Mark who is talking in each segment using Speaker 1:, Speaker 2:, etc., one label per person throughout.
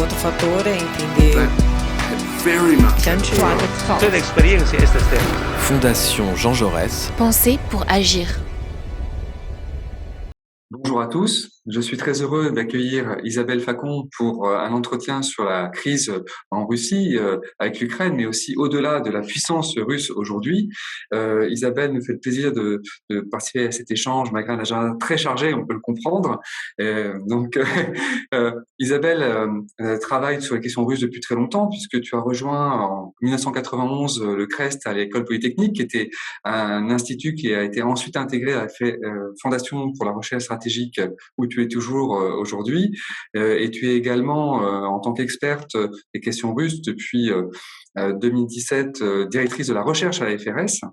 Speaker 1: outro fator é entender
Speaker 2: Toda experiência é esta série.
Speaker 3: Fondation Jean Jaurès.
Speaker 4: Penser pour agir.
Speaker 5: Bonjour à tous, je suis très heureux d'accueillir Isabelle Facon pour un entretien sur la crise en Russie avec l'Ukraine, mais aussi au-delà de la puissance russe aujourd'hui. Isabelle nous fait le plaisir de participer à cet échange malgré un agenda très chargé, on peut le comprendre. Isabelle travaille sur les questions russes depuis très longtemps puisque tu as rejoint en 1991 le CREST à l'école polytechnique, qui était un institut qui a été ensuite intégré à la Fondation pour la recherche stratégique où tu es toujours aujourd'hui, et tu es également en tant qu'experte des questions russes depuis 2017 directrice de la recherche à la FRS,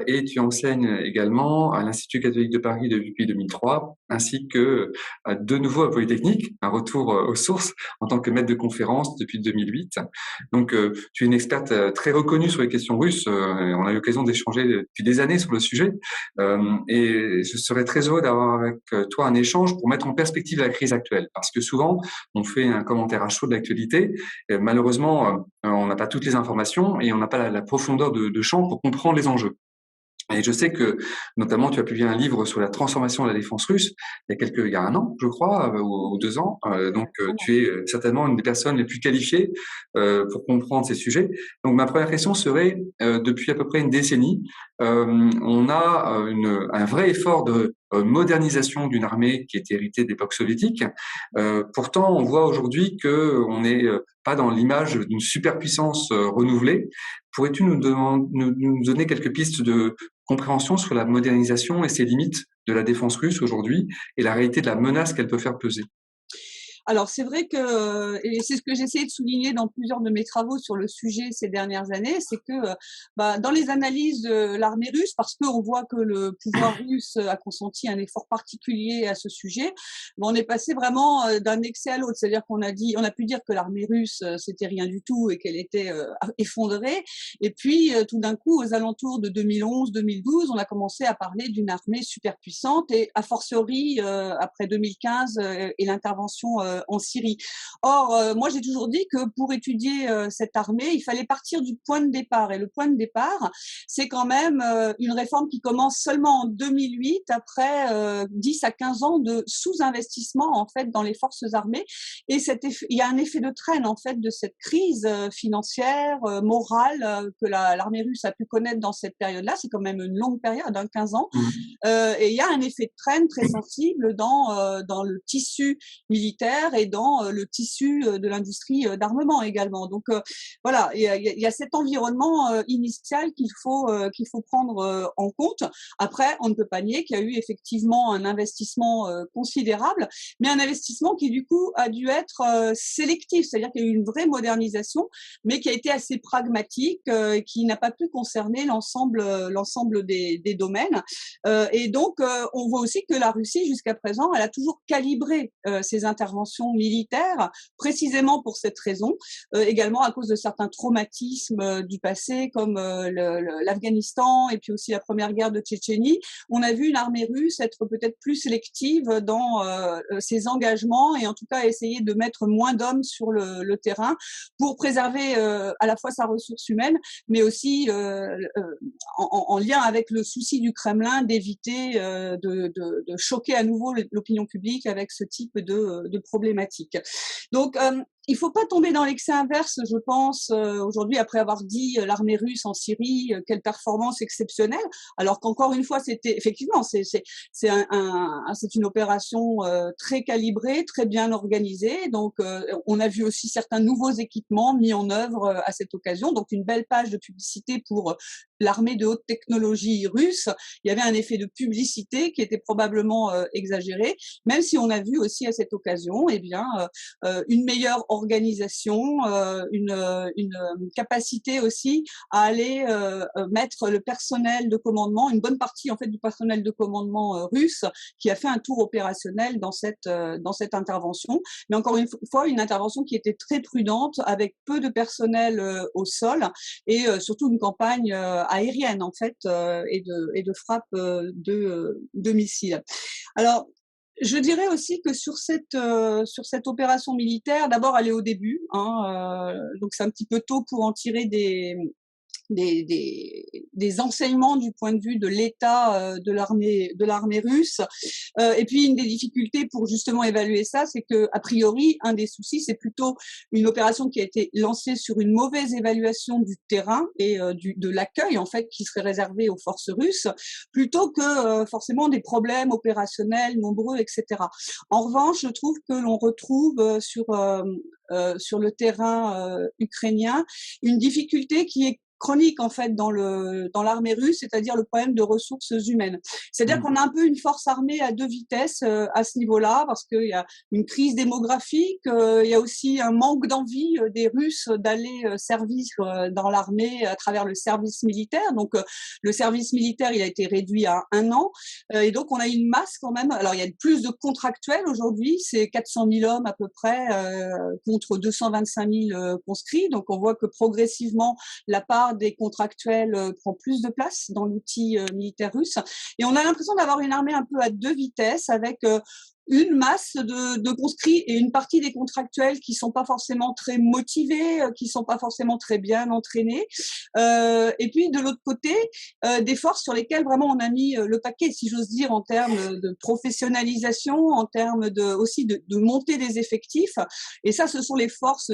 Speaker 5: et tu enseignes également à l'Institut catholique de Paris depuis 2003 ainsi que de nouveau à Polytechnique, un retour aux sources en tant que maître de conférence depuis 2008. Donc tu es une experte très reconnue sur les questions russes, on a eu l'occasion d'échanger depuis des années sur le sujet, et je serais très heureux d'avoir avec toi un échange pour mettre en perspective la crise actuelle, parce que souvent on fait un commentaire à chaud de l'actualité, et malheureusement on n'a pas toutes les informations et on n'a pas la profondeur de champ pour comprendre les enjeux. Et je sais que, notamment, tu as publié un livre sur la transformation de la défense russe il y a un an, je crois, ou 2 ans. Tu es certainement une des personnes les plus qualifiées pour comprendre ces sujets. Donc, ma première question serait, depuis à peu près une décennie, on a un vrai effort de modernisation d'une armée qui est héritée de l'époque soviétique. Pourtant, on voit aujourd'hui que on n'est pas dans l'image d'une superpuissance renouvelée. Pourrais-tu nous donner quelques pistes de compréhension sur la modernisation et ses limites de la défense russe aujourd'hui et la réalité de la menace qu'elle peut faire peser?
Speaker 6: Alors c'est vrai que, et c'est ce que j'ai essayé de souligner dans plusieurs de mes travaux sur le sujet ces dernières années, c'est que dans les analyses de l'armée russe, parce qu'on voit que le pouvoir russe a consenti un effort particulier à ce sujet, on est passé vraiment d'un excès à l'autre, c'est-à-dire on a pu dire que l'armée russe c'était rien du tout et qu'elle était effondrée, et puis tout d'un coup aux alentours de 2011-2012, on a commencé à parler d'une armée super puissante, et a fortiori après 2015 et l'intervention en Syrie. Or, moi j'ai toujours dit que pour étudier cette armée, il fallait partir du point de départ. Et le point de départ, c'est quand même une réforme qui commence seulement en 2008, après 10 à 15 ans de sous-investissement en fait dans les forces armées. Et il y a un effet de traîne en fait de cette crise financière, morale que l'armée russe a pu connaître dans cette période-là. C'est quand même une longue période, 15 ans. Et il y a un effet de traîne très sensible dans le tissu militaire et dans le tissu de l'industrie d'armement également. Donc voilà, il y a cet environnement initial qu'il faut prendre en compte. Après, on ne peut pas nier qu'il y a eu effectivement un investissement considérable, mais un investissement qui du coup a dû être sélectif, c'est-à-dire qu'il y a eu une vraie modernisation, mais qui a été assez pragmatique, qui n'a pas pu concerner l'ensemble des domaines. Et donc, on voit aussi que la Russie, jusqu'à présent, elle a toujours calibré ses interventions militaires, précisément pour cette raison, également à cause de certains traumatismes du passé, comme l'Afghanistan et puis aussi la première guerre de Tchétchénie. On a vu une armée russe être peut-être plus sélective dans ses engagements et en tout cas essayer de mettre moins d'hommes sur le terrain pour préserver à la fois sa ressource humaine, mais aussi en lien avec le souci du Kremlin d'éviter de choquer à nouveau l'opinion publique avec ce type de problématique. Donc, il faut pas tomber dans l'excès inverse, je pense, aujourd'hui, après avoir dit l'armée russe en Syrie, quelle performance exceptionnelle, alors qu'encore une fois, c'était effectivement, c'est une opération très calibrée, très bien organisée. Donc, on a vu aussi certains nouveaux équipements mis en œuvre à cette occasion. Donc, une belle page de publicité pour l'armée de haute technologie russe. Il y avait un effet de publicité qui était probablement exagéré, même si on a vu aussi à cette occasion, eh bien, une meilleure organisation, une capacité aussi à aller mettre le personnel de commandement, une bonne partie en fait du personnel de commandement russe, qui a fait un tour opérationnel dans cette intervention. Mais encore une fois, une intervention qui était très prudente, avec peu de personnel au sol et surtout une campagne aérienne en fait et de frappe de missiles. Alors Je dirais aussi que sur cette opération militaire, d'abord elle est au début, donc c'est un petit peu tôt pour en tirer des enseignements du point de vue de l'état de l'armée russe. Et puis une des difficultés pour justement évaluer ça, c'est que a priori un des soucis, c'est plutôt une opération qui a été lancée sur une mauvaise évaluation du terrain et de l'accueil en fait qui serait réservé aux forces russes, plutôt que forcément des problèmes opérationnels nombreux, etc. En revanche, je trouve que l'on retrouve sur le terrain ukrainien une difficulté qui est chronique en fait dans l'armée russe, c'est-à-dire le problème de ressources humaines. C'est-à-dire qu'on a un peu une force armée à deux vitesses à ce niveau-là, parce qu'il y a une crise démographique, il y a aussi un manque d'envie des Russes d'aller servir dans l'armée à travers le service militaire. Donc le service militaire, il a été réduit à 1 an, et donc on a une masse quand même. Alors il y a plus de contractuels aujourd'hui, c'est 400 000 hommes à peu près contre 225 000 conscrits. Donc on voit que progressivement la part des contractuels prend plus de place dans l'outil militaire russe. Et on a l'impression d'avoir une armée un peu à deux vitesses avec une masse de conscrits et une partie des contractuels qui sont pas forcément très motivés, qui sont pas forcément très bien entraînés. Et puis de l'autre côté, des forces sur lesquelles vraiment on a mis le paquet, si j'ose dire, en termes de professionnalisation, en termes aussi de montée des effectifs. Et ça, ce sont les forces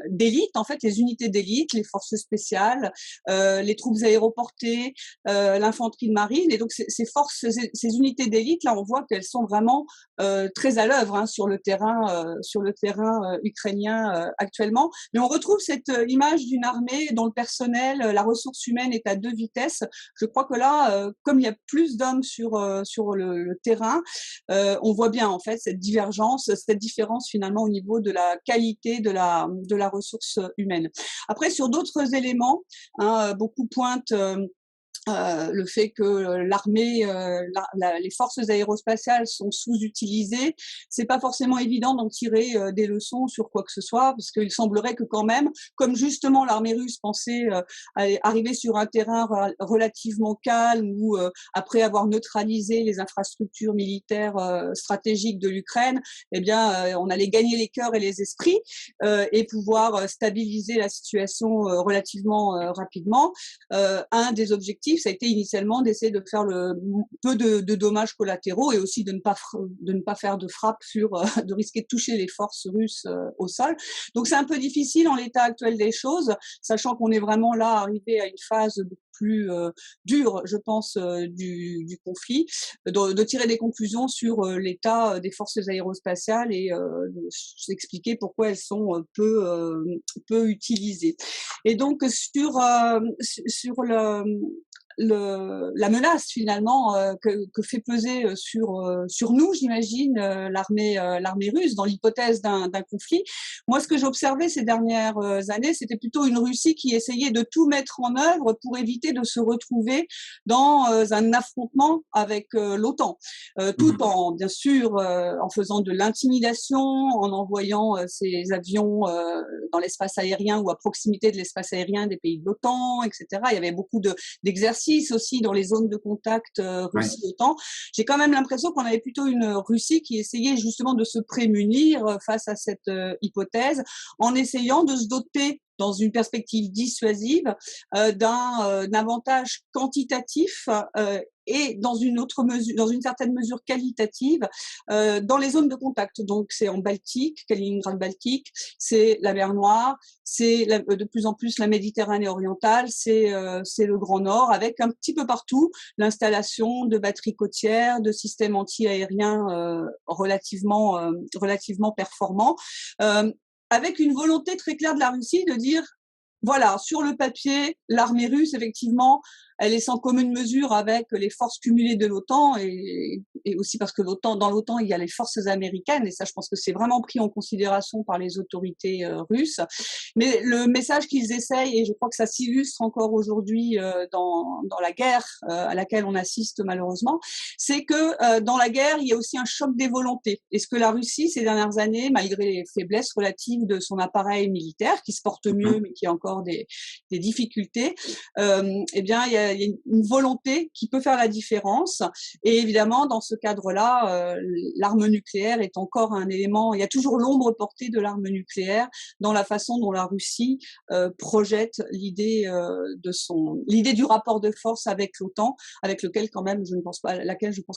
Speaker 6: d'élite, en fait, les unités d'élite, les forces spéciales, les troupes aéroportées, l'infanterie de marine. Et donc ces forces, ces unités d'élite, là, on voit qu'elles sont vraiment très à l'œuvre sur le terrain ukrainien actuellement. Mais on retrouve cette image d'une armée dont le personnel, la ressource humaine est à deux vitesses. Je crois que là, comme il y a plus d'hommes sur le terrain, on voit bien en fait cette divergence, cette différence finalement au niveau de la qualité de la ressource humaine. Après, sur d'autres éléments, beaucoup pointent le fait que l'armée, les forces aérospatiales sont sous-utilisées, c'est pas forcément évident d'en tirer des leçons sur quoi que ce soit, parce qu'il semblerait que quand même, comme justement l'armée russe pensait arriver sur un terrain relativement calme où après avoir neutralisé les infrastructures militaires stratégiques de l'Ukraine, eh bien on allait gagner les cœurs et les esprits et pouvoir stabiliser la situation relativement rapidement. Un des objectifs, ça a été initialement d'essayer de faire le peu de dommages collatéraux et aussi de ne pas faire de frappe de risquer de toucher les forces russes au sol. Donc c'est un peu difficile en l'état actuel des choses, sachant qu'on est vraiment là arrivé à une phase plus dure, je pense, du conflit, de tirer des conclusions sur l'état des forces aérospatiales et s'expliquer pourquoi elles sont peu utilisées. Et donc sur la menace finalement que fait peser sur nous, j'imagine, l'armée russe dans l'hypothèse d'un conflit. Moi, ce que j'observais ces dernières années, c'était plutôt une Russie qui essayait de tout mettre en œuvre pour éviter de se retrouver dans un affrontement avec l'OTAN, tout en, bien sûr, en faisant de l'intimidation, en envoyant ses avions dans l'espace aérien ou à proximité de l'espace aérien des pays de l'OTAN, etc. Il y avait beaucoup d'exercices aussi dans les zones de contact Russie-OTAN. J'ai quand même l'impression qu'on avait plutôt une Russie qui essayait justement de se prémunir face à cette hypothèse en essayant de se doter dans une perspective dissuasive d'un avantage quantitatif et dans une certaine mesure qualitative dans les zones de contact. Donc c'est en Baltique, Kaliningrad Baltique, c'est la mer Noire, c'est de plus en plus la Méditerranée orientale, c'est le Grand Nord, avec un petit peu partout l'installation de batteries côtières, de systèmes anti-aériens relativement performants. Avec une volonté très claire de la Russie de dire, voilà, sur le papier, l'armée russe, effectivement, elle est sans commune mesure avec les forces cumulées de l'OTAN et aussi parce que dans l'OTAN, il y a les forces américaines et ça, je pense que c'est vraiment pris en considération par les autorités russes. Mais le message qu'ils essayent, et je crois que ça s'illustre encore aujourd'hui dans la guerre à laquelle on assiste malheureusement, c'est que dans la guerre, il y a aussi un choc des volontés. Et ce que la Russie, ces dernières années, malgré les faiblesses relatives de son appareil militaire, qui se porte mieux, mais qui a encore des difficultés, eh bien, il y a y a une volonté qui peut faire la différence. Et évidemment, dans ce cadre-là, l'arme nucléaire est encore un élément. Il y a toujours l'ombre portée de l'arme nucléaire dans la façon dont la Russie projette l'idée l'idée du rapport de force avec l'OTAN, avec lequel quand même je pense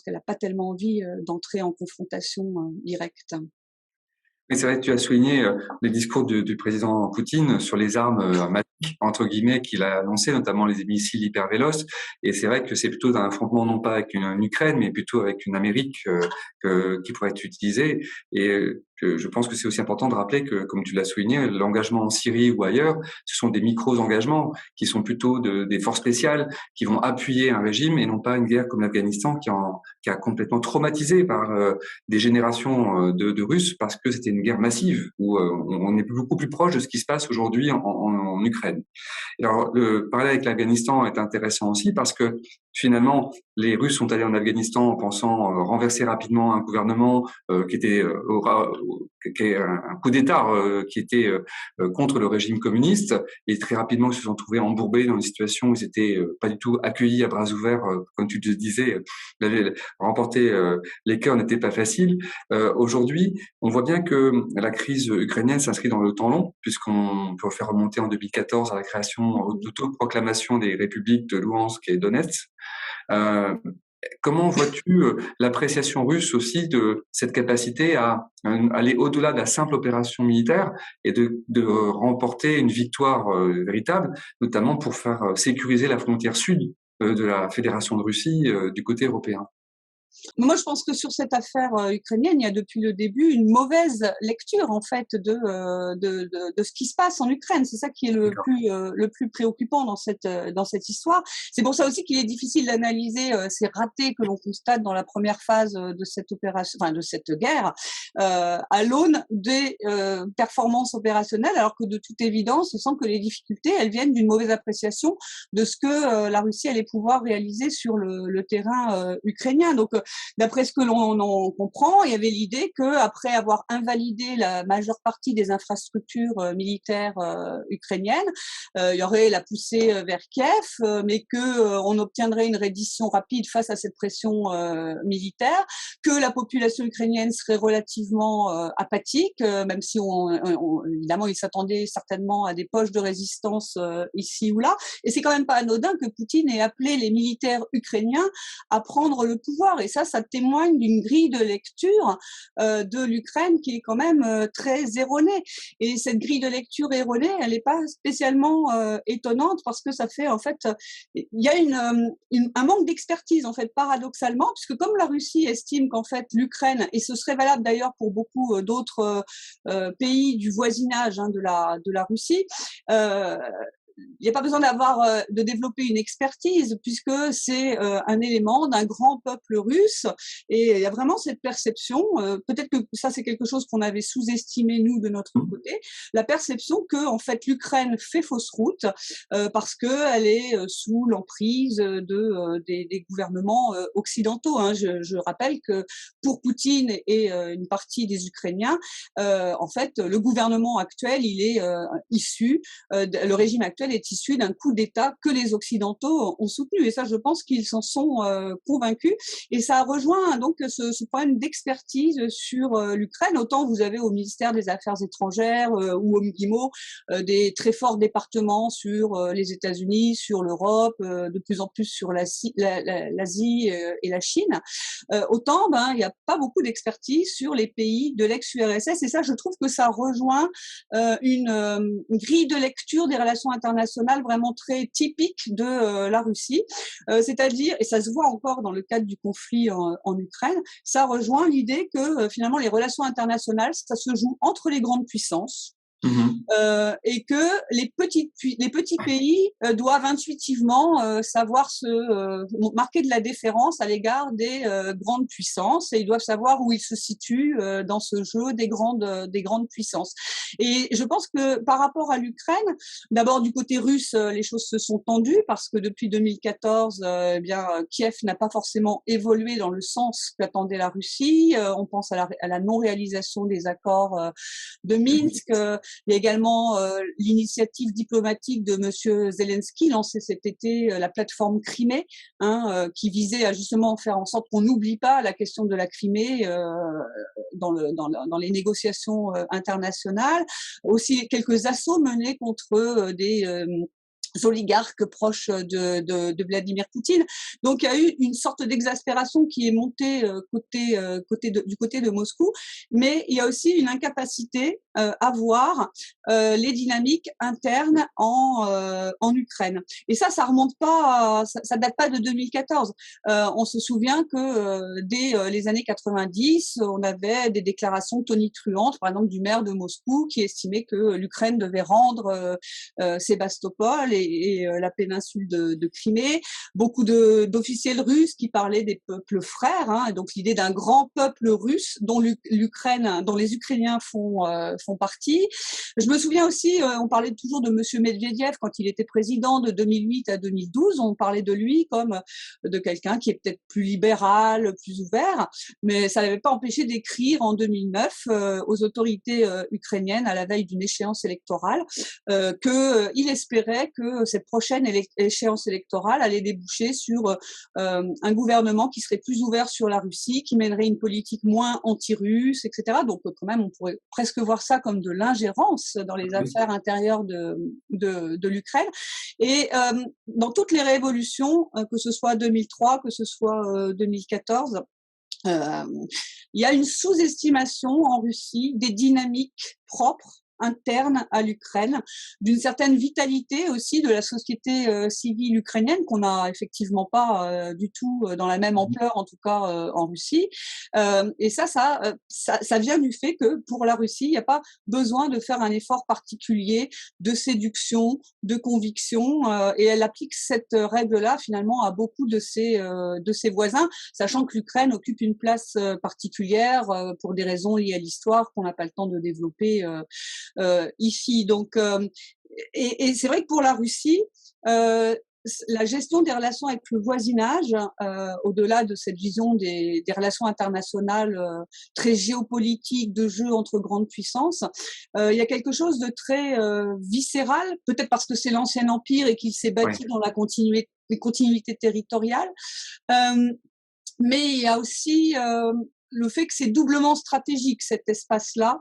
Speaker 6: qu'elle n'a pas tellement envie d'entrer en confrontation directe.
Speaker 5: Mais c'est vrai que tu as souligné les discours du président Poutine sur les armes magiques, entre guillemets, qu'il a annoncé, notamment les missiles hypervéloces. Et c'est vrai que c'est plutôt un affrontement non pas avec une Ukraine, mais plutôt avec une Amérique qui pourrait être utilisée. Et je pense que c'est aussi important de rappeler que, comme tu l'as souligné, l'engagement en Syrie ou ailleurs, ce sont des micros-engagements qui sont plutôt des forces spéciales qui vont appuyer un régime et non pas une guerre comme l'Afghanistan qui a complètement traumatisé par des générations de Russes parce que c'était une guerre massive où on est beaucoup plus proche de ce qui se passe aujourd'hui en Ukraine. Et alors, le parallèle avec l'Afghanistan est intéressant aussi parce que finalement, les Russes sont allés en Afghanistan en pensant renverser rapidement un gouvernement qui était un coup d'État qui était contre le régime communiste, et très rapidement ils se sont trouvés embourbés dans une situation où ils étaient pas du tout accueillis à bras ouverts, comme tu le disais, remporter les cœurs n'était pas facile. Aujourd'hui, on voit bien que la crise ukrainienne s'inscrit dans le temps long, puisqu'on peut faire remonter en 2014 à la création, l'autoproclamation des républiques de Louhansk et Donetsk. Comment vois-tu l'appréciation russe aussi de cette capacité à aller au-delà de la simple opération militaire et de remporter une victoire véritable, notamment pour faire sécuriser la frontière sud de la Fédération de Russie du côté européen?
Speaker 6: Moi, je pense que sur cette affaire ukrainienne, il y a depuis le début une mauvaise lecture en fait de ce qui se passe en Ukraine. C'est ça qui est le plus préoccupant dans cette histoire. C'est pour ça aussi qu'il est difficile d'analyser ces ratés que l'on constate dans la première phase de cette opération, enfin de cette guerre, à l'aune des performances opérationnelles, alors que de toute évidence, on sent que les difficultés, elles viennent d'une mauvaise appréciation de ce que la Russie allait pouvoir réaliser sur le terrain ukrainien. Donc d'après ce que l'on en comprend, il y avait l'idée qu'après avoir invalidé la majeure partie des infrastructures militaires ukrainiennes, il y aurait la poussée vers Kiev, mais qu'on obtiendrait une reddition rapide face à cette pression militaire, que la population ukrainienne serait relativement apathique, même si évidemment ils s'attendaient certainement à des poches de résistance ici ou là. Et c'est quand même pas anodin que Poutine ait appelé les militaires ukrainiens à prendre le pouvoir. Et ça témoigne d'une grille de lecture de l'Ukraine qui est quand même très erronée. Et cette grille de lecture erronée, elle n'est pas spécialement étonnante parce que ça fait en fait, il y a un manque d'expertise en fait paradoxalement, puisque comme la Russie estime qu'en fait l'Ukraine, et ce serait valable d'ailleurs pour beaucoup d'autres pays du voisinage de la Russie, il n'y a pas besoin de développer une expertise puisque c'est un élément d'un grand peuple russe, et il y a vraiment cette perception, peut-être que ça c'est quelque chose qu'on avait sous-estimé nous de notre côté, la perception que en fait l'Ukraine fait fausse route parce que elle est sous l'emprise des gouvernements occidentaux. Je rappelle que pour Poutine et une partie des Ukrainiens, en fait le gouvernement actuel il est issu, le régime actuel est issu d'un coup d'État que les Occidentaux ont soutenu. Et ça, je pense qu'ils s'en sont convaincus. Et ça rejoint donc ce problème d'expertise sur l'Ukraine. Autant vous avez au ministère des Affaires étrangères ou au MIMO des très forts départements sur les États-Unis, sur l'Europe, de plus en plus sur l'Asie et la Chine. Autant, il n'y a pas beaucoup d'expertise sur les pays de l'ex-URSS. Et ça, je trouve que ça rejoint une grille de lecture des relations internationales vraiment très typique de la Russie, c'est-à-dire, et ça se voit encore dans le cadre du conflit en Ukraine, ça rejoint l'idée que finalement les relations internationales, ça se joue entre les grandes puissances. Et que les petits pays doivent intuitivement savoir marquer de la déférence à l'égard des grandes puissances, et ils doivent savoir où ils se situent dans ce jeu des grandes puissances. Et je pense que par rapport à l'Ukraine, d'abord du côté russe, les choses se sont tendues parce que depuis 2014, Kiev n'a pas forcément évolué dans le sens qu'attendait la Russie. On pense à la non-réalisation des accords de Minsk. Il y a également l'initiative diplomatique de Monsieur Zelensky, lancée cet été, la plateforme Crimée, qui visait à justement faire en sorte qu'on n'oublie pas la question de la Crimée dans les négociations internationales. Aussi quelques assauts menés contre des oligarques proches de Vladimir Poutine. Donc il y a eu une sorte d'exaspération qui est montée du côté de Moscou, mais il y a aussi une incapacité à voir les dynamiques internes en Ukraine. Et ça remonte pas, ça date pas de 2014. On se souvient que dès les années 90, on avait des déclarations tonitruantes, par exemple du maire de Moscou, qui estimait que l'Ukraine devait rendre Sébastopol et la péninsule de Crimée. Beaucoup d'officiels russes qui parlaient des peuples frères, donc l'idée d'un grand peuple russe dont l'Ukraine, dont les Ukrainiens font partie. Je me souviens aussi, on parlait toujours de Monsieur Medvedev quand il était président de 2008 à 2012. On parlait de lui comme de quelqu'un qui est peut-être plus libéral, plus ouvert, mais ça n'avait pas empêché d'écrire en 2009 aux autorités ukrainiennes à la veille d'une échéance électorale qu'il espérait que cette prochaine échéance électorale allait déboucher sur un gouvernement qui serait plus ouvert sur la Russie, qui mènerait une politique moins anti-russe, etc. Donc quand même, on pourrait presque voir ça comme de l'ingérence dans les affaires intérieures de l'Ukraine. Et dans toutes les révolutions, que ce soit 2003, que ce soit 2014, il y a une sous-estimation en Russie des dynamiques propres interne à l'Ukraine, d'une certaine vitalité aussi de la société civile ukrainienne qu'on n'a effectivement pas du tout dans la même ampleur, en tout cas en Russie. Et ça vient du fait que pour la Russie, il n'y a pas besoin de faire un effort particulier de séduction, de conviction, et elle applique cette règle-là finalement à beaucoup de ses voisins, sachant que l'Ukraine occupe une place particulière pour des raisons liées à l'histoire qu'on n'a pas le temps de développer ici. Donc, et c'est vrai que pour la Russie, la gestion des relations avec le voisinage, au-delà de cette vision des relations internationales très géopolitiques, de jeu entre grandes puissances, il y a quelque chose de très viscéral, peut-être parce que c'est l'ancien empire et qu'il s'est bâti dans la continuité territoriale, mais il y a aussi le fait que c'est doublement stratégique cet espace-là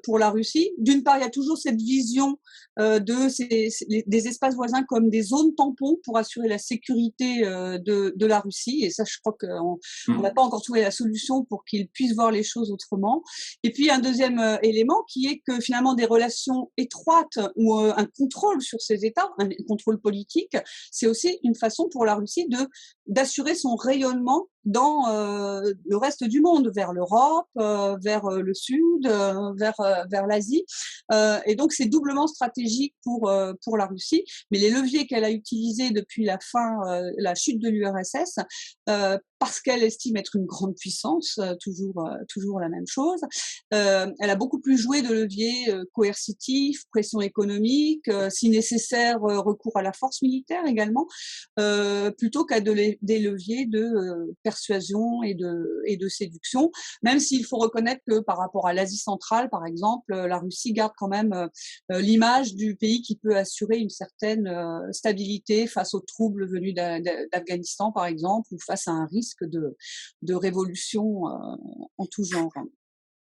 Speaker 6: pour la Russie. D'une part, il y a toujours cette vision des espaces voisins comme des zones tampons pour assurer la sécurité de la Russie. Et ça, je crois qu'on n'a pas encore trouvé la solution pour qu'ils puissent voir les choses autrement. Et puis, un deuxième élément qui est que finalement des relations étroites ou un contrôle sur ces États, un contrôle politique, c'est aussi une façon pour la Russie d'assurer son rayonnement dans le reste du monde, vers l'Europe, vers le Sud, vers l'Asie. Et donc, c'est doublement stratégique pour la Russie. Mais les leviers qu'elle a utilisés depuis la chute de l'URSS, parce qu'elle estime être une grande puissance, toujours la même chose. Elle a beaucoup plus joué de leviers coercitifs, pression économique, si nécessaire recours à la force militaire également, plutôt qu'à des leviers de persuasion et de séduction. Même s'il faut reconnaître que par rapport à l'Asie centrale, par exemple, la Russie garde quand même l'image du pays qui peut assurer une certaine stabilité face aux troubles venus d'Afghanistan, par exemple, ou face à un risque de révolution en tout genre.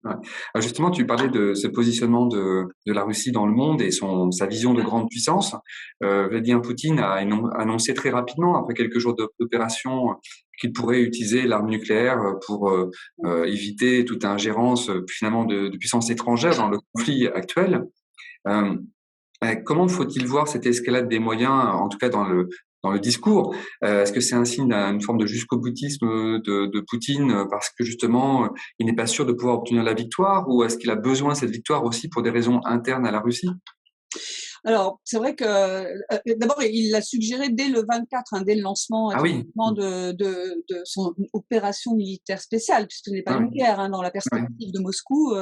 Speaker 5: Ouais. Alors justement, tu parlais de ce positionnement de la Russie dans le monde et sa vision de grande puissance. Vladimir Poutine a annoncé très rapidement, après quelques jours d'opération, qu'il pourrait utiliser l'arme nucléaire pour éviter toute ingérence finalement de puissances étrangères dans le conflit actuel. Comment faut-il voir cette escalade des moyens, en tout cas dans le discours? Est-ce que c'est un signe d'une forme de jusqu'au-boutisme de Poutine parce que justement il n'est pas sûr de pouvoir obtenir la victoire, ou est-ce qu'il a besoin de cette victoire aussi pour des raisons internes à la Russie?
Speaker 6: Alors, c'est vrai que d'abord, il l'a suggéré dès le 24, dès le lancement de son opération militaire spéciale, puisque ce n'est pas une guerre dans la perspective de Moscou.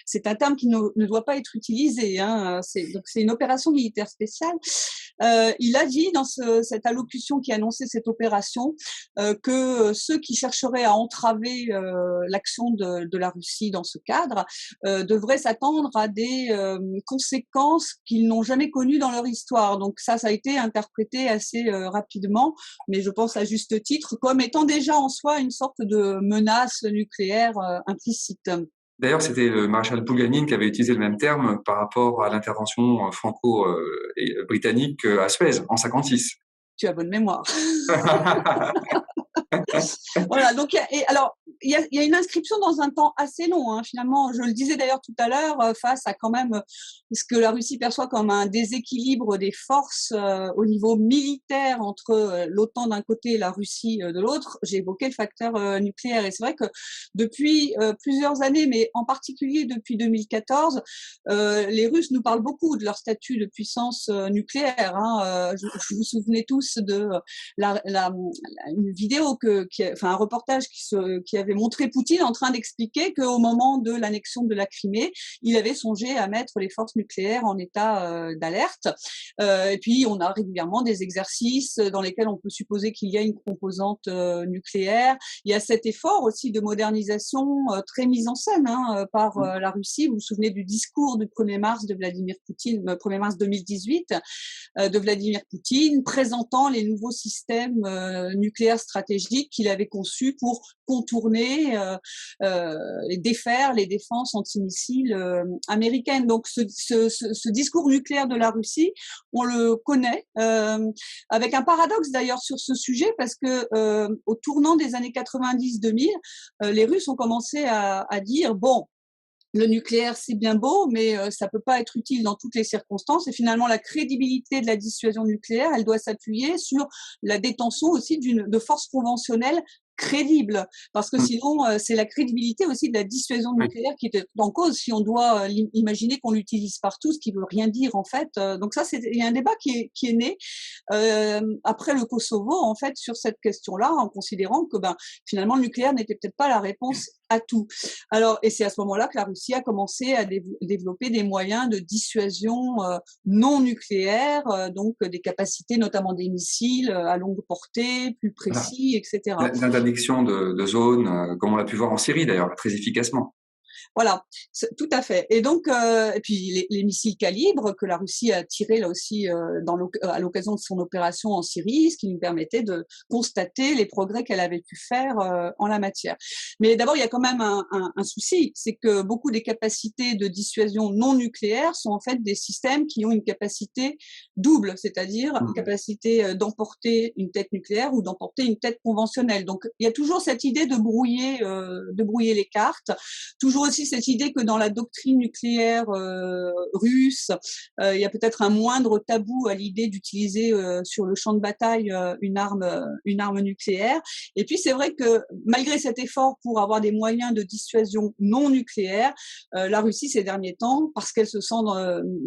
Speaker 6: C'est un terme qui ne doit pas être utilisé. Donc, c'est une opération militaire spéciale. Il a dit dans cette allocution qui annonçait cette opération que ceux qui chercheraient à entraver l'action de la Russie dans ce cadre devraient s'attendre à des conséquences qu'ils n'ont jamais connues dans leur histoire. Donc ça a été interprété assez rapidement, mais je pense à juste titre, comme étant déjà en soi une sorte de menace nucléaire implicite.
Speaker 5: D'ailleurs, c'était le maréchal Bouganin qui avait utilisé le même terme par rapport à l'intervention franco-britannique à Suez en 56.
Speaker 6: Tu as bonne mémoire. Voilà, donc il y a une inscription dans un temps assez long, hein, finalement. Je le disais d'ailleurs tout à l'heure, face à quand même ce que la Russie perçoit comme un déséquilibre des forces au niveau militaire entre l'OTAN d'un côté et la Russie de l'autre. J'ai évoqué le facteur nucléaire, et c'est vrai que depuis plusieurs années, mais en particulier depuis 2014, les Russes nous parlent beaucoup de leur statut de puissance nucléaire. Hein. Vous vous souvenez tous de une vidéo un reportage qui avait montré Poutine en train d'expliquer qu'au moment de l'annexion de la Crimée, il avait songé à mettre les forces nucléaires en état d'alerte. Et puis, on a régulièrement des exercices dans lesquels on peut supposer qu'il y a une composante nucléaire. Il y a cet effort aussi de modernisation très mis en scène par la Russie. Vous vous souvenez du discours du 1er mars de Vladimir Poutine, 1er mars 2018, de Vladimir Poutine, présentant les nouveaux systèmes nucléaires stratégiques qu'il avait conçus pour contourner et défaire les défenses antimissiles américaines. Donc ce discours nucléaire de la Russie, on le connaît, avec un paradoxe d'ailleurs sur ce sujet, parce que au tournant des années 90-2000, les Russes ont commencé à dire bon, le nucléaire, c'est bien beau, mais ça peut pas être utile dans toutes les circonstances. Et finalement, la crédibilité de la dissuasion nucléaire, elle doit s'appuyer sur la détention aussi de forces conventionnelles crédibles, parce que sinon c'est la crédibilité aussi de la dissuasion nucléaire qui est en cause si on doit imaginer qu'on l'utilise partout, ce qui veut rien dire en fait. Donc ça, il y a un débat qui est né après le Kosovo en fait sur cette question-là, en considérant que finalement le nucléaire n'était peut-être pas la réponse à tout. Alors, et c'est à ce moment-là que la Russie a commencé à développer des moyens de dissuasion non nucléaire, donc des capacités, notamment des missiles à longue portée, plus précis, etc.
Speaker 5: L'interdiction de zones, comme on l'a pu voir en Syrie d'ailleurs, très efficacement.
Speaker 6: Voilà, tout à fait. Et donc, et puis les missiles calibres que la Russie a tirés là aussi à l'occasion de son opération en Syrie, ce qui nous permettait de constater les progrès qu'elle avait pu faire en la matière. Mais d'abord, il y a quand même un souci, c'est que beaucoup des capacités de dissuasion non nucléaire sont en fait des systèmes qui ont une capacité double, c'est-à-dire une capacité d'emporter une tête nucléaire ou d'emporter une tête conventionnelle. Donc, il y a toujours cette idée de brouiller les cartes, toujours aussi cette idée que dans la doctrine nucléaire russe, il y a peut-être un moindre tabou à l'idée d'utiliser sur le champ de bataille une arme nucléaire. Et puis c'est vrai que malgré cet effort pour avoir des moyens de dissuasion non nucléaire, la Russie ces derniers temps, parce qu'elle se sent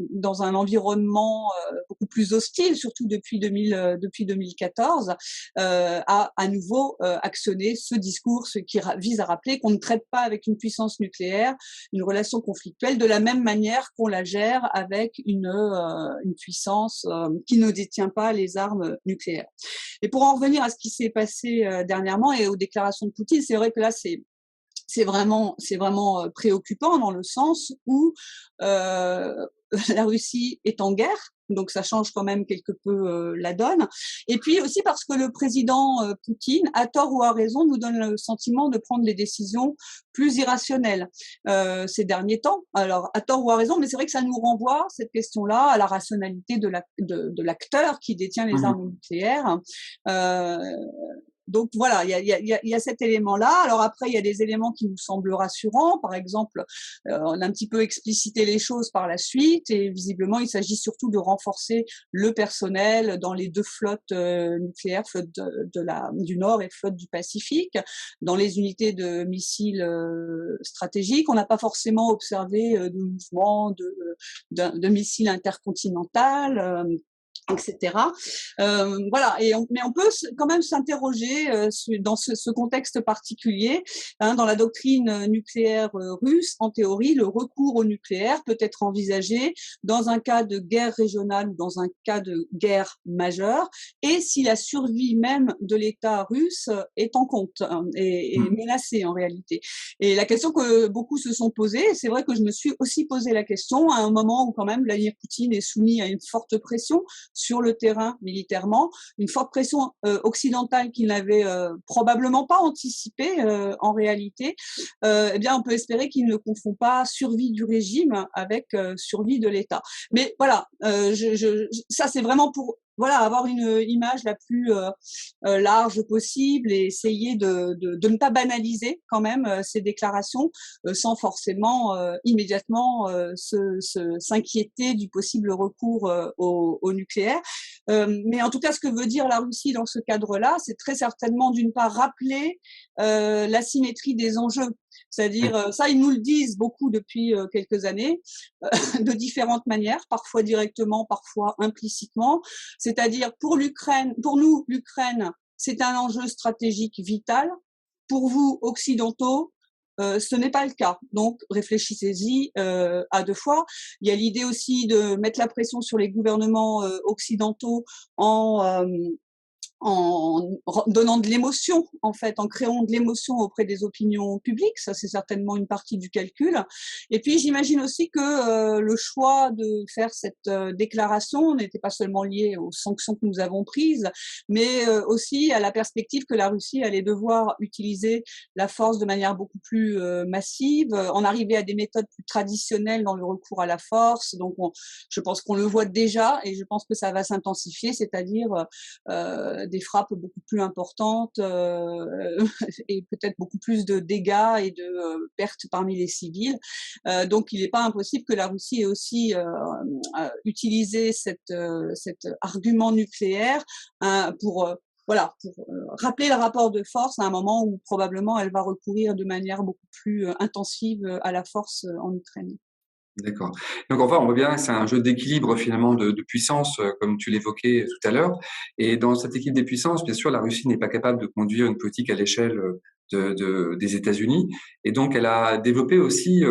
Speaker 6: dans un environnement beaucoup plus hostile, surtout depuis 2014, a à nouveau actionné ce discours, ce qui vise à rappeler qu'on ne traite pas avec une puissance nucléaire une relation conflictuelle de la même manière qu'on la gère avec une puissance qui ne détient pas les armes nucléaires. Et pour en revenir à ce qui s'est passé dernièrement et aux déclarations de Poutine, c'est vrai que là c'est vraiment préoccupant dans le sens où la Russie est en guerre. Donc ça change quand même quelque peu la donne. Et puis aussi parce que le président Poutine, à tort ou à raison, nous donne le sentiment de prendre des décisions plus irrationnelles ces derniers temps. Alors à tort ou à raison, mais c'est vrai que ça nous renvoie cette question-là à la rationalité de l'acteur qui détient les armes nucléaires. Donc voilà, il y a cet élément-là. Alors après, il y a des éléments qui nous semblent rassurants. Par exemple, on a un petit peu explicité les choses par la suite, et visiblement, il s'agit surtout de renforcer le personnel dans les deux flottes nucléaires, flotte du Nord et flotte du Pacifique, dans les unités de missiles stratégiques. On n'a pas forcément observé de mouvement de missiles intercontinental. etc. Voilà. Mais on peut quand même s'interroger dans ce contexte particulier. Dans la doctrine nucléaire russe, en théorie, le recours au nucléaire peut être envisagé dans un cas de guerre régionale ou dans un cas de guerre majeure, et si la survie même de l'État russe est en compte, est menacée en réalité. Et la question que beaucoup se sont posées, c'est vrai que je me suis aussi posé la question à un moment où quand même Vladimir Poutine est soumis à une forte pression sur le terrain militairement, une forte pression occidentale qu'il n'avait probablement pas anticipée en réalité. Eh bien, on peut espérer qu'il ne confond pas survie du régime avec survie de l'État. Mais voilà, ça c'est vraiment pour avoir une image la plus large possible et essayer de ne pas banaliser quand même ces déclarations sans forcément immédiatement s'inquiéter du possible recours au nucléaire. Mais en tout cas, ce que veut dire la Russie dans ce cadre-là, c'est très certainement d'une part rappeler l'asymétrie des enjeux. C'est-à-dire, ça, ils nous le disent beaucoup depuis quelques années, de différentes manières, parfois directement, parfois implicitement. C'est-à-dire, pour nous, l'Ukraine, c'est un enjeu stratégique vital. Pour vous, occidentaux, ce n'est pas le cas. Donc, réfléchissez-y à deux fois. Il y a l'idée aussi de mettre la pression sur les gouvernements occidentaux en donnant de l'émotion, en fait, en créant de l'émotion auprès des opinions publiques. Ça, c'est certainement une partie du calcul. Et puis, j'imagine aussi que le choix de faire cette déclaration n'était pas seulement lié aux sanctions que nous avons prises, mais aussi à la perspective que la Russie allait devoir utiliser la force de manière beaucoup plus massive, en arriver à des méthodes plus traditionnelles dans le recours à la force. Donc, je pense qu'on le voit déjà et je pense que ça va s'intensifier, c'est-à-dire des frappes beaucoup plus importantes et peut-être beaucoup plus de dégâts et de pertes parmi les civils. Donc, il n'est pas impossible que la Russie ait aussi utilisé cet argument nucléaire pour rappeler le rapport de force à un moment où probablement elle va recourir de manière beaucoup plus intensive à la force en Ukraine.
Speaker 5: D'accord. Donc enfin, on voit bien, c'est un jeu d'équilibre finalement de puissance, comme tu l'évoquais tout à l'heure. Et dans cet équilibre des puissances, bien sûr, la Russie n'est pas capable de conduire une politique à l'échelle des États-Unis. Et donc, elle a développé aussi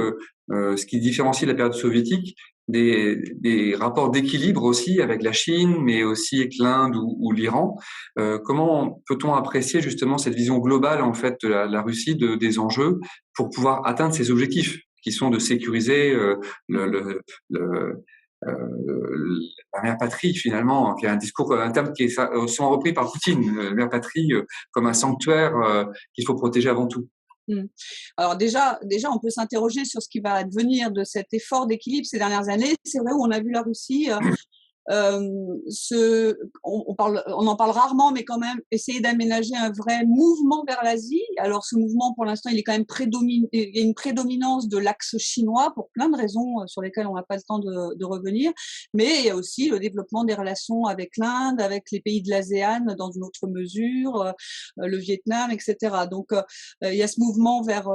Speaker 5: ce qui différencie la période soviétique, des rapports d'équilibre aussi avec la Chine, mais aussi avec l'Inde ou l'Iran. Comment peut-on apprécier justement cette vision globale en fait de la Russie des enjeux pour pouvoir atteindre ses objectifs, qui sont de sécuriser la mère patrie finalement, qui est un discours, un terme qui est souvent repris par Poutine, la mère patrie comme un sanctuaire qu'il faut protéger avant tout.
Speaker 6: Alors déjà, on peut s'interroger sur ce qui va advenir de cet effort d'équilibre ces dernières années. C'est vrai où on a vu la Russie on en parle rarement, mais quand même essayer d'aménager un vrai mouvement vers l'Asie. Alors ce mouvement, pour l'instant, il est quand même il y a une prédominance de l'axe chinois pour plein de raisons sur lesquelles on n'a pas le temps de revenir. Mais il y a aussi le développement des relations avec l'Inde, avec les pays de l'ASEAN dans une autre mesure, le Vietnam, etc. Donc il y a ce mouvement vers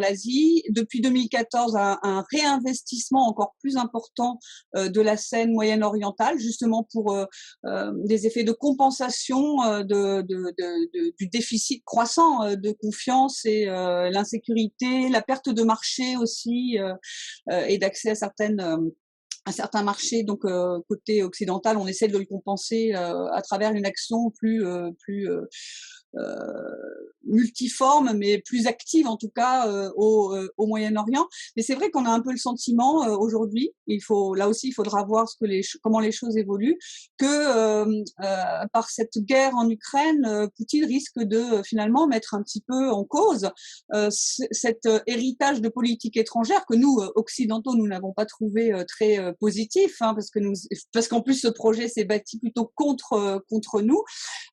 Speaker 6: l'Asie. Depuis 2014, un réinvestissement encore plus important de la scène moyenne-orientale, justement pour des effets de compensation du déficit croissant de confiance et l'insécurité, la perte de marché aussi et d'accès à certains marchés. Donc côté occidental, on essaie de le compenser à travers une action plus multiforme, mais plus active en tout cas au Moyen-Orient. Mais c'est vrai qu'on a un peu le sentiment aujourd'hui, là aussi il faudra voir comment les choses évoluent, que par cette guerre en Ukraine, Poutine risque de finalement mettre un petit peu en cause cet héritage de politique étrangère que nous, occidentaux, nous n'avons pas trouvé très positif, parce qu'en plus ce projet s'est bâti plutôt contre nous,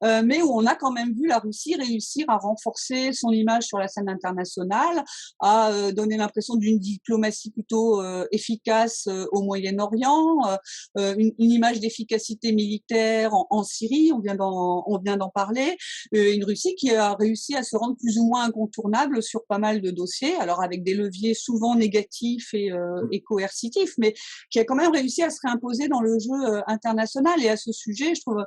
Speaker 6: mais où on a quand même vu la Russie Russie réussir à renforcer son image sur la scène internationale, à donner l'impression d'une diplomatie plutôt efficace au Moyen-Orient, une image d'efficacité militaire en Syrie, on vient d'en parler, une Russie qui a réussi à se rendre plus ou moins incontournable sur pas mal de dossiers, alors avec des leviers souvent négatifs et coercitifs, mais qui a quand même réussi à se réimposer dans le jeu international. Et à ce sujet, je trouve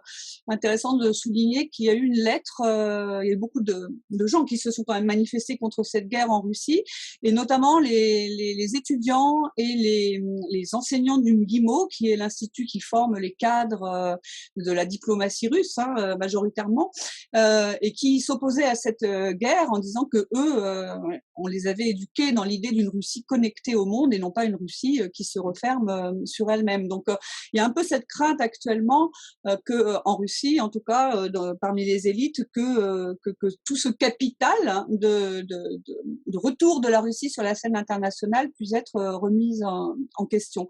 Speaker 6: intéressant de souligner qu'il y a eu une lettre, il y a eu beaucoup de gens qui se sont quand même manifestés contre cette guerre en Russie, et notamment les étudiants et les enseignants du MGIMO, qui est l'institut qui forme les cadres de la diplomatie russe, majoritairement, et qui s'opposaient à cette guerre en disant que eux, on les avait éduqués dans l'idée d'une Russie connectée au monde et non pas une Russie qui se referme sur elle-même. Donc, il y a un peu cette crainte actuellement que en Russie, en tout cas parmi les élites, que tout ce capital de retour de la Russie sur la scène internationale puisse être remis en question.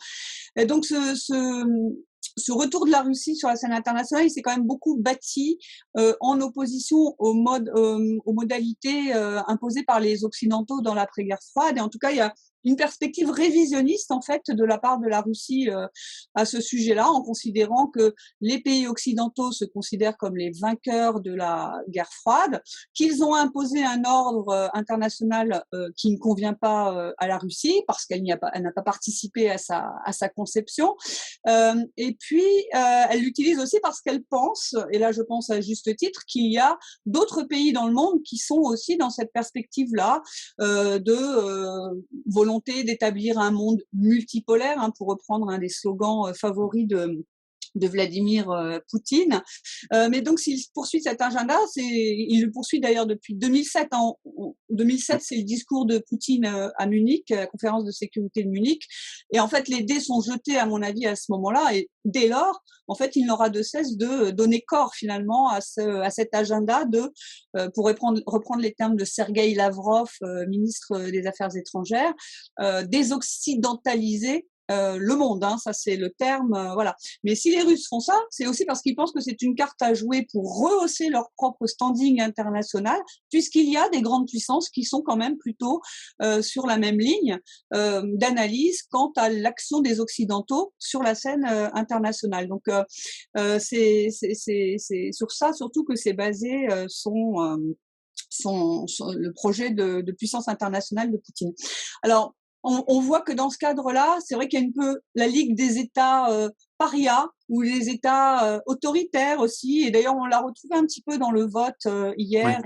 Speaker 6: Et donc, ce retour de la Russie sur la scène internationale, il s'est quand même beaucoup bâti en opposition aux modalités imposées par les Occidentaux dans l'après-guerre froide. Et en tout cas, il y a une perspective révisionniste en fait de la part de la Russie à ce sujet-là, en considérant que les pays occidentaux se considèrent comme les vainqueurs de la guerre froide, qu'ils ont imposé un ordre international qui ne convient pas à la Russie parce qu'elle n'a pas participé à sa conception, et puis elle l'utilise aussi parce qu'elle pense, et là je pense à juste titre, qu'il y a d'autres pays dans le monde qui sont aussi dans cette perspective-là de volonté d'établir un monde multipolaire, pour reprendre un des slogans favoris de Vladimir Poutine. Mais donc, s'il poursuit cet agenda, il le poursuit d'ailleurs depuis 2007. En 2007, c'est le discours de Poutine à Munich, à la conférence de sécurité de Munich. Et en fait, les dés sont jetés, à mon avis, à ce moment-là. Et dès lors, en fait, il n'aura de cesse de donner corps, finalement, à cet agenda pour reprendre les termes de Sergueï Lavrov, ministre des Affaires étrangères, désoccidentaliser le monde, ça c'est le terme, voilà. Mais si les Russes font ça, c'est aussi parce qu'ils pensent que c'est une carte à jouer pour rehausser leur propre standing international, puisqu'il y a des grandes puissances qui sont quand même plutôt sur la même ligne d'analyse quant à l'action des Occidentaux sur la scène internationale. Donc c'est sur ça surtout que c'est basé le projet de puissance internationale de Poutine. Alors, on voit que dans ce cadre-là, c'est vrai qu'il y a un peu la Ligue des États parias ou les États autoritaires aussi. Et d'ailleurs, on l'a retrouvé un petit peu dans le vote hier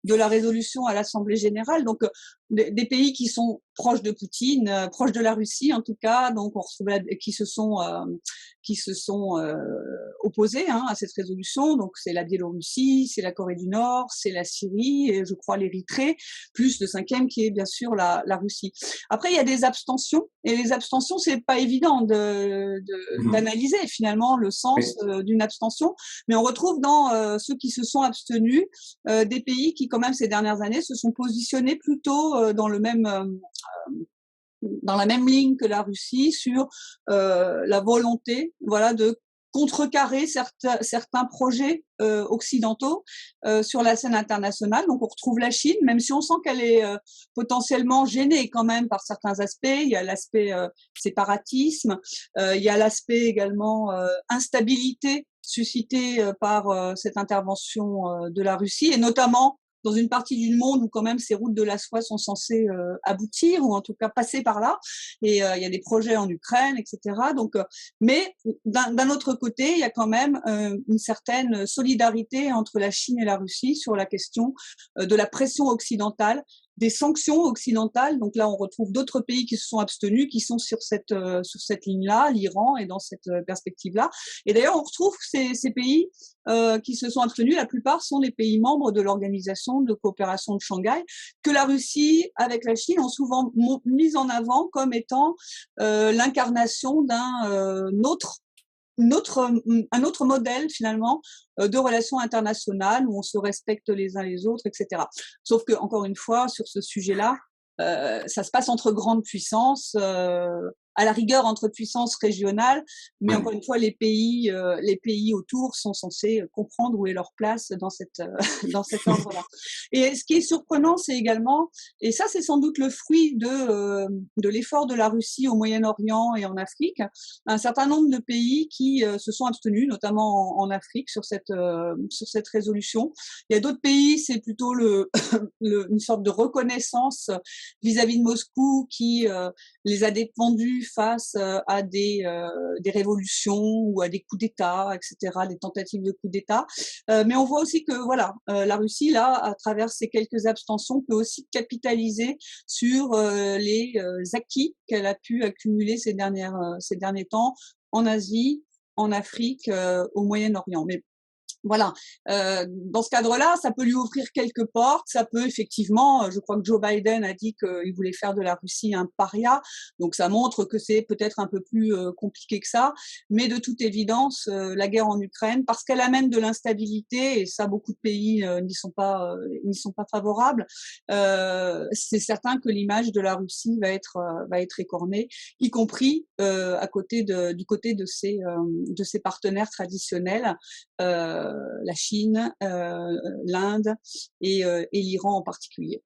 Speaker 6: de la résolution à l'Assemblée générale. Donc, des pays qui sont proches de Poutine, proches de la Russie en tout cas, donc on retrouve qui se sont opposés à cette résolution. Donc, c'est la Biélorussie, c'est la Corée du Nord, c'est la Syrie et je crois l'Érythrée, plus le cinquième qui est bien sûr la Russie. Après, il y a des abstentions et les abstentions, c'est pas évident d'analyser finalement le sens d'une abstention, mais on retrouve dans ceux qui se sont abstenus des pays qui quand même ces dernières années se sont positionnés plutôt dans la même ligne que la Russie sur la volonté de contrecarrer certains projets occidentaux sur la scène internationale. Donc on retrouve la Chine, même si on sent qu'elle est potentiellement gênée quand même par certains aspects. Il y a l'aspect séparatisme, il y a l'aspect également instabilité suscité par cette intervention de la Russie, et notamment dans une partie du monde où quand même ces routes de la soie sont censées aboutir ou en tout cas passer par là. Et il y a des projets en Ukraine, etc. Donc, mais d'un autre côté, il y a quand même une certaine solidarité entre la Chine et la Russie sur la question de la pression occidentale, des sanctions occidentales. Donc là, on retrouve d'autres pays qui se sont abstenus, qui sont sur cette ligne-là. L'Iran est dans cette perspective-là. Et d'ailleurs, on retrouve ces pays qui se sont abstenus. La plupart sont des pays membres de l'Organisation de coopération de Shanghai, que la Russie, avec la Chine, ont souvent mis en avant comme étant l'incarnation un autre modèle finalement de relations internationales où on se respecte les uns les autres, etc. Sauf que encore une fois, sur ce sujet-là, ça se passe entre grandes puissances. à la rigueur entre puissances régionales, mais encore une fois, les pays autour sont censés comprendre où est leur place dans dans cet ordre-là. Et ce qui est surprenant, c'est également, et ça c'est sans doute le fruit de l'effort de la Russie au Moyen-Orient et en Afrique, un certain nombre de pays qui se sont abstenus, notamment en Afrique, sur cette résolution. Il y a d'autres pays, c'est plutôt une sorte de reconnaissance vis-à-vis de Moscou qui les a défendus face à des révolutions ou à des coups d'État, etc., des tentatives de coups d'État. Mais on voit aussi que voilà, la Russie, là, à travers ces quelques abstentions, peut aussi capitaliser sur les acquis qu'elle a pu accumuler ces derniers temps en Asie, en Afrique, au Moyen-Orient. Mais voilà, dans ce cadre-là, ça peut lui ouvrir quelques portes. Ça peut effectivement, je crois que Joe Biden a dit qu'il voulait faire de la Russie un paria, donc ça montre que c'est peut-être un peu plus compliqué que ça. Mais de toute évidence, la guerre en Ukraine, parce qu'elle amène de l'instabilité, et ça beaucoup de pays n'y sont pas favorables, c'est certain que l'image de la Russie va être écornée, y compris du côté de ses partenaires traditionnels. La Chine, l'Inde et l'Iran en particulier.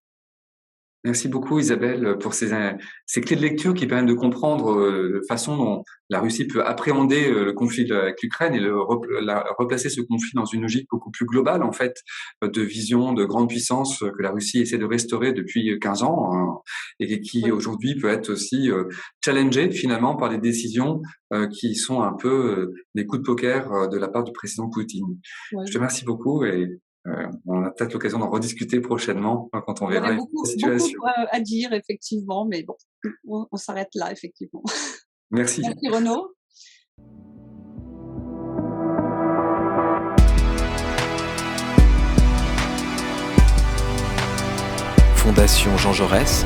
Speaker 5: Merci beaucoup Isabelle pour ces clés de lecture qui permettent de comprendre la façon dont la Russie peut appréhender le conflit avec l'Ukraine et replacer ce conflit dans une logique beaucoup plus globale en fait de vision de grande puissance que la Russie essaie de restaurer depuis 15 ans hein, et qui aujourd'hui peut être aussi challengée finalement par des décisions qui sont un peu des coups de poker de la part du président Poutine. Ouais. Je te remercie beaucoup et on a peut-être l'occasion d'en rediscuter prochainement quand on verra la situation.
Speaker 6: Beaucoup à dire, effectivement, mais bon, on s'arrête là, effectivement.
Speaker 5: Merci.
Speaker 6: Merci Renaud.
Speaker 3: Fondation Jean Jaurès.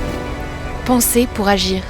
Speaker 4: Penser pour agir.